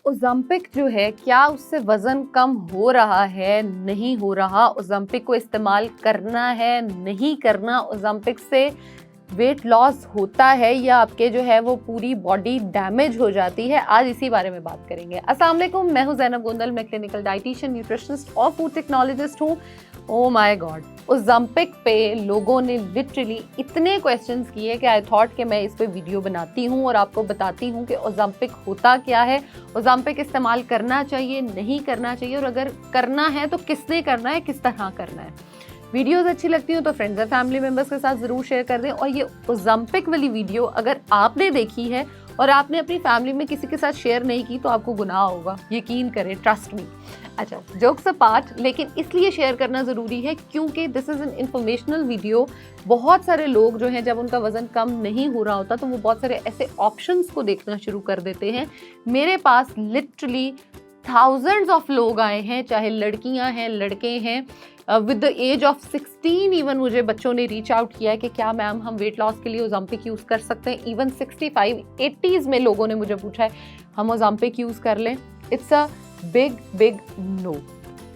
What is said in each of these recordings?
Ozempic जो है, क्या उससे वज़न कम हो रहा है, नहीं हो रहा? ओज़ेम्पिक को इस्तेमाल करना है, नहीं करना? ओज़ेम्पिक से वेट लॉस होता है या आपके जो है वो पूरी बॉडी डैमेज हो जाती है? आज इसी बारे में बात करेंगे। अस्सलाम वालेकुम, मैं हूँ ज़ैनब गोंदल, मैं क्लिनिकल डाइटिशियन, न्यूट्रिशनिस्ट और फूड टेक्नोलॉजिस्ट हूँ। Oh my God! ओज़ेम्पिक पे लोगों ने लिटरली इतने क्वेश्चंस किए कि आई थॉट कि मैं इस पे वीडियो बनाती हूँ और आपको बताती हूँ कि ओज़ेम्पिक होता क्या है, ओज़ेम्पिक इस्तेमाल करना चाहिए, नहीं करना चाहिए, और अगर करना है तो किसने करना है, किस तरह करना है। वीडियोस अच्छी लगती हो तो फ्रेंड्स और फैमिली मेंबर्स के साथ ज़रूर शेयर कर दें। और ये ओज़ेम्पिक वाली वीडियो अगर आपने देखी है और आपने अपनी फैमिली में किसी के साथ शेयर नहीं की तो आपको गुनाह होगा, यकीन करें, ट्रस्ट मी। अच्छा, जोक्स अपार्ट, लेकिन इसलिए शेयर करना ज़रूरी है क्योंकि this is an informational video. बहुत सारे लोग जो हैं, जब उनका वज़न कम नहीं हो रहा होता तो वो बहुत सारे ऐसे ऑप्शंस को देखना शुरू कर देते हैं। मेरे पास लिटरली थाउजेंड्स ऑफ लोग आए हैं, चाहे लड़कियां हैं, लड़के हैं, with the age of 16 even मुझे बच्चों ने रीच आउट किया है कि क्या मैम हम वेट लॉस के लिए ओज़ेम्पिक यूज़ कर सकते हैं। इवन 65, 80s में लोगों ने मुझे पूछा है हम ओज़ेम्पिक यूज़ कर लें। It's a big big no.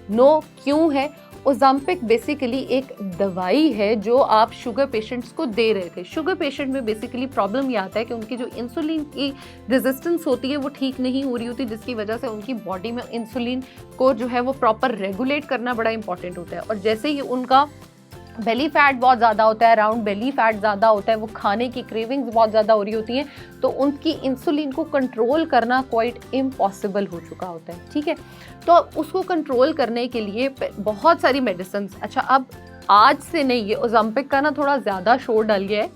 No क्यों है? ओज़ेम्पिक बेसिकली एक दवाई है जो आप शुगर पेशेंट्स को दे रहे थे। शुगर पेशेंट में बेसिकली प्रॉब्लम ये आता है कि उनकी जो इंसुलिन की रेजिस्टेंस होती है वो ठीक नहीं हो रही होती, जिसकी वजह से उनकी बॉडी में इंसुलिन को जो है वो प्रॉपर रेगुलेट करना बड़ा इंपॉर्टेंट होता है। और जैसे ही उनका बेली फैट बहुत ज़्यादा होता है, अराउंड बेली फैट ज़्यादा होता है, वो खाने की क्रेविंग्स बहुत ज़्यादा हो रही होती हैं, तो उनकी इंसुलिन को कंट्रोल करना क्वाइट इम्पॉसिबल हो चुका होता है। ठीक है, तो उसको कंट्रोल करने के लिए बहुत सारी मेडिसिन। अच्छा, अब आज से नहीं, ये ओज़ेम्पिक का ना थोड़ा ज़्यादा शोर डल गया है,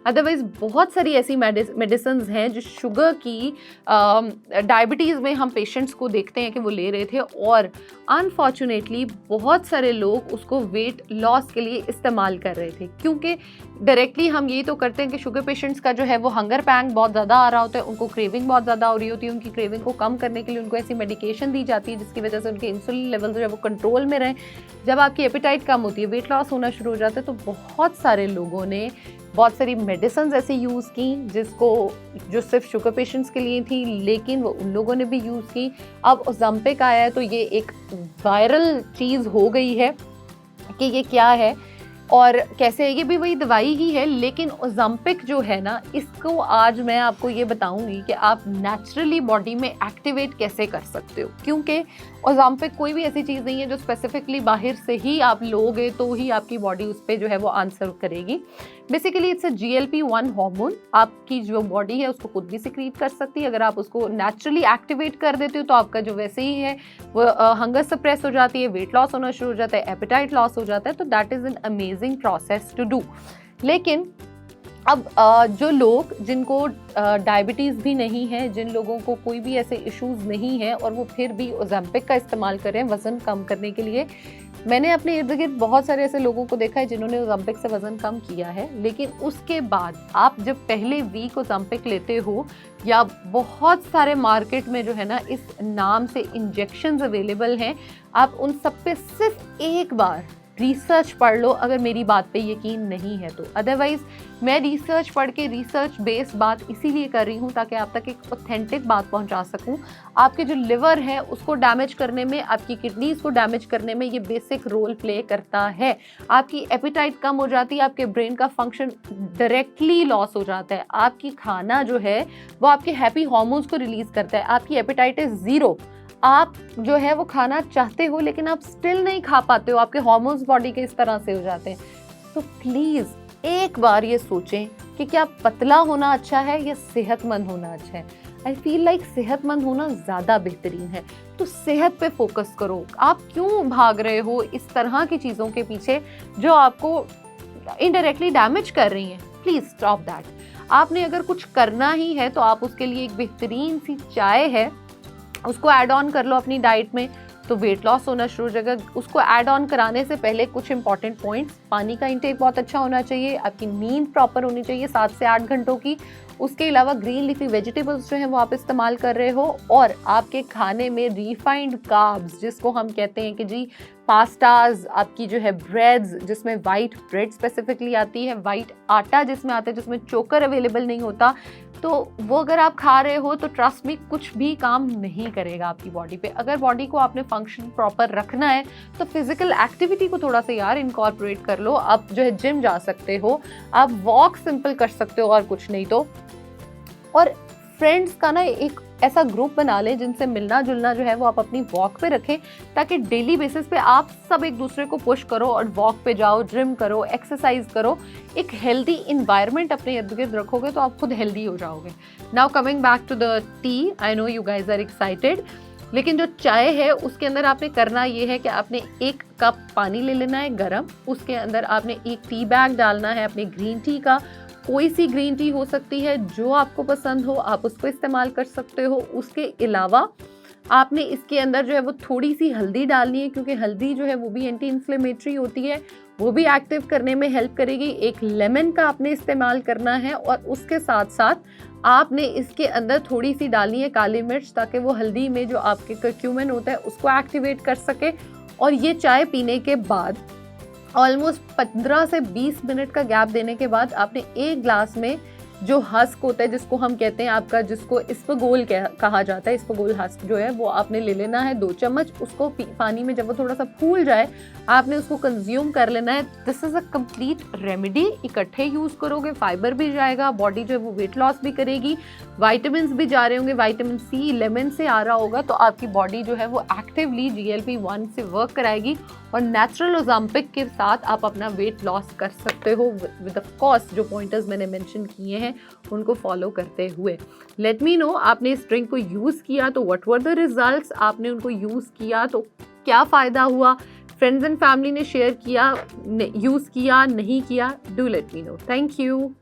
अदरवाइज बहुत सारी ऐसी मेडिसिन हैं जो शुगर की डायबिटीज़ में हम पेशेंट्स को देखते हैं कि वो ले रहे थे, और अनफॉर्चुनेटली बहुत सारे लोग उसको वेट लॉस के लिए इस्तेमाल कर रहे थे। क्योंकि डायरेक्टली हम यही तो करते हैं कि शुगर पेशेंट्स का जो है वो हंगर पैंग बहुत ज़्यादा आ रहा होता है, उनको क्रेविंग बहुत ज़्यादा हो रही होती है, उनकी क्रेविंग को कम करने के लिए उनको ऐसी मेडिकेशन दी जाती है जिसकी वजह से उनके इंसुलिन लेवल जो है वो कंट्रोल में रहें। जब आपकी एपेटाइट कम होती है, वेट लॉस होना शुरू हो जाता है, तो बहुत सारे लोगों ने बहुत सारी मेडिसिन ऐसे यूज़ की जो सिर्फ शुगर पेशेंट्स के लिए थी, लेकिन वो उन लोगों ने भी यूज़ की। अब ओज़ेम्पिक आया है तो ये एक वायरल चीज़ हो गई है कि ये क्या है और कैसे है। ये भी वही दवाई ही है, लेकिन ओज़ेम्पिक जो है ना, इसको आज मैं आपको ये बताऊंगी कि आप नेचुरली बॉडी में एक्टिवेट कैसे कर सकते हो। क्योंकि ओज़ेम्पिक कोई भी ऐसी चीज़ नहीं है जो स्पेसिफिकली बाहर से ही आप लोगे तो ही आपकी बॉडी उस पर जो है वो आंसर करेगी। Basically it's a GLP-1 hormone. आपकी जो बॉडी है उसको खुद भी सिक्रीट कर सकती है। अगर आप उसको नेचुरली एक्टिवेट कर देते हो तो आपका जो वैसे ही है वो हंगर सप्रेस हो जाती है, वेट लॉस होना शुरू हो जाता है, एपेटाइट लॉस हो जाता है। तो that is an amazing process to do. लेकिन अब जो लोग जिनको डायबिटीज़ भी नहीं है, जिन लोगों को कोई भी ऐसे इश्यूज़ नहीं है और वो फिर भी ओज़ेम्पिक का इस्तेमाल कर रहे हैं वज़न कम करने के लिए, मैंने अपने इर्द गिर्द बहुत सारे ऐसे लोगों को देखा है जिन्होंने ओज़ेम्पिक से वज़न कम किया है, लेकिन उसके बाद आप जब पहले वीक ओज़ेम्पिक लेते हो या बहुत सारे मार्केट में जो है ना इस नाम से इंजेक्शंस अवेलेबल हैं, आप उन सब पे सिर्फ एक बार रिसर्च पढ़ लो अगर मेरी बात पे यकीन नहीं है तो। अदरवाइज मैं रिसर्च पढ़ के रिसर्च बेस्ड बात इसीलिए कर रही हूँ ताकि आप तक एक ऑथेंटिक बात पहुँचा सकूँ। आपके जो लिवर है उसको डैमेज करने में, आपकी किडनीज को डैमेज करने में ये बेसिक रोल प्ले करता है। आपकी एपिटाइट कम हो जाती है, आपके ब्रेन का फंक्शन डायरेक्टली लॉस हो जाता है। आपकी खाना जो है वो आपके हैप्पी हार्मोन्स को रिलीज करता है। आपकी एपिटाइट इज ज़ीरो। आप जो है वो खाना चाहते हो लेकिन आप स्टिल नहीं खा पाते हो, आपके हार्मोन्स बॉडी के इस तरह से हो जाते हैं। तो प्लीज़ एक बार ये सोचें कि क्या पतला होना अच्छा है या सेहतमंद होना अच्छा है। आई फील लाइक सेहतमंद होना ज़्यादा बेहतरीन है। तो सेहत पे फोकस करो। आप क्यों भाग रहे हो इस तरह की चीज़ों के पीछे जो आपको इनडायरेक्टली डैमेज कर रही हैं? Please stop that. आपने अगर कुछ करना ही है तो आप उसके लिए एक बेहतरीन सी चाय है, उसको ऐड ऑन कर लो अपनी डाइट में, तो वेट लॉस होना शुरू हो जाएगा। उसको ऐड ऑन कराने से पहले कुछ इंपॉर्टेंट पॉइंट्स: पानी का इंटेक बहुत अच्छा होना चाहिए, आपकी नींद प्रॉपर होनी चाहिए 7 से 8 घंटों की। उसके अलावा ग्रीन लीफी वेजिटेबल्स जो हैं वो आप इस्तेमाल कर रहे हो, और आपके खाने में रिफाइंड कार्ब्स, जिसको हम कहते हैं कि जी पास्ताज, आपकी जो है ब्रेड्स, जिसमें वाइट ब्रेड स्पेसिफिकली आती है, वाइट आटा जिसमें आता है, जिसमें चोकर अवेलेबल नहीं होता, तो वो अगर आप खा रहे हो तो ट्रस्ट मी कुछ भी काम नहीं करेगा आपकी बॉडी पे। अगर बॉडी को आपने फंक्शन प्रॉपर रखना है तो फिजिकल एक्टिविटी को थोड़ा सा यार इनकॉर्पोरेट कर लो। आप जो है जिम जा सकते हो, आप वॉक सिंपल कर सकते हो और कुछ नहीं तो। और फ्रेंड्स का ना एक ऐसा ग्रुप बना लें जिनसे मिलना जुलना जो है वो आप अपनी वॉक पे रखें, ताकि डेली बेसिस पे आप सब एक दूसरे को पुश करो और वॉक पे जाओ, जिम करो, एक्सरसाइज करो। एक हेल्दी इन्वायरमेंट अपने इर्द गिर्द रखोगे तो आप खुद हेल्दी हो जाओगे। Now coming back to the tea, I know you guys are excited, लेकिन जो चाय है उसके अंदर आपने करना ये है कि आपने 1 कप पानी ले लेना है गरम, उसके अंदर आपने 1 टी बैग डालना है अपने ग्रीन टी का। कोई सी ग्रीन टी हो सकती है जो आपको पसंद हो, आप उसको इस्तेमाल कर सकते हो। उसके अलावा आपने इसके अंदर जो है वो थोड़ी सी हल्दी डालनी है, क्योंकि हल्दी जो है वो भी एंटी इन्फ्लेमेटरी होती है, वो भी एक्टिव करने में हेल्प करेगी। 1 लेमन का आपने इस्तेमाल करना है और उसके साथ साथ आपने इसके अंदर थोड़ी सी डालनी है काली मिर्च, ताकि वो हल्दी में जो आपके कर्क्यूमिन होता है उसको एक्टिवेट कर सके। और ये चाय पीने के बाद ऑलमोस्ट 15 से 20 मिनट का गैप देने के बाद आपने 1 ग्लास में जो हस्क होता है, जिसको हम कहते हैं आपका, जिसको इस्पगोल कहा जाता है, इस्पगोल हस्क जो है वो आपने ले लेना है 2 चम्मच। उसको पानी में जब वो थोड़ा सा फूल जाए आपने उसको कंज्यूम कर लेना है। This is a complete remedy. इकट्ठे यूज करोगे फाइबर भी जाएगा, बॉडी जो है वो वेट लॉस भी करेगी, वाइटामिन भी जा रहे होंगे, विटामिन सी लेमन से आ रहा होगा, तो आपकी बॉडी जो है वो एक्टिवली GLP-1 से वर्क कराएगी और नेचुरल ओज़ेम्पिक के साथ आप अपना वेट लॉस कर सकते हो विद ऑफ कोर्स जो पॉइंटर्स मैंने मेंशन किए हैं उनको फॉलो करते हुए। लेट मी नो आपने इस ड्रिंक को यूज किया तो व्हाट वर द रिजल्ट्स, आपने उनको यूज किया तो क्या फायदा हुआ, फ्रेंड्स एंड फैमिली ने शेयर किया, यूज किया नहीं किया, do let me know. Thank you.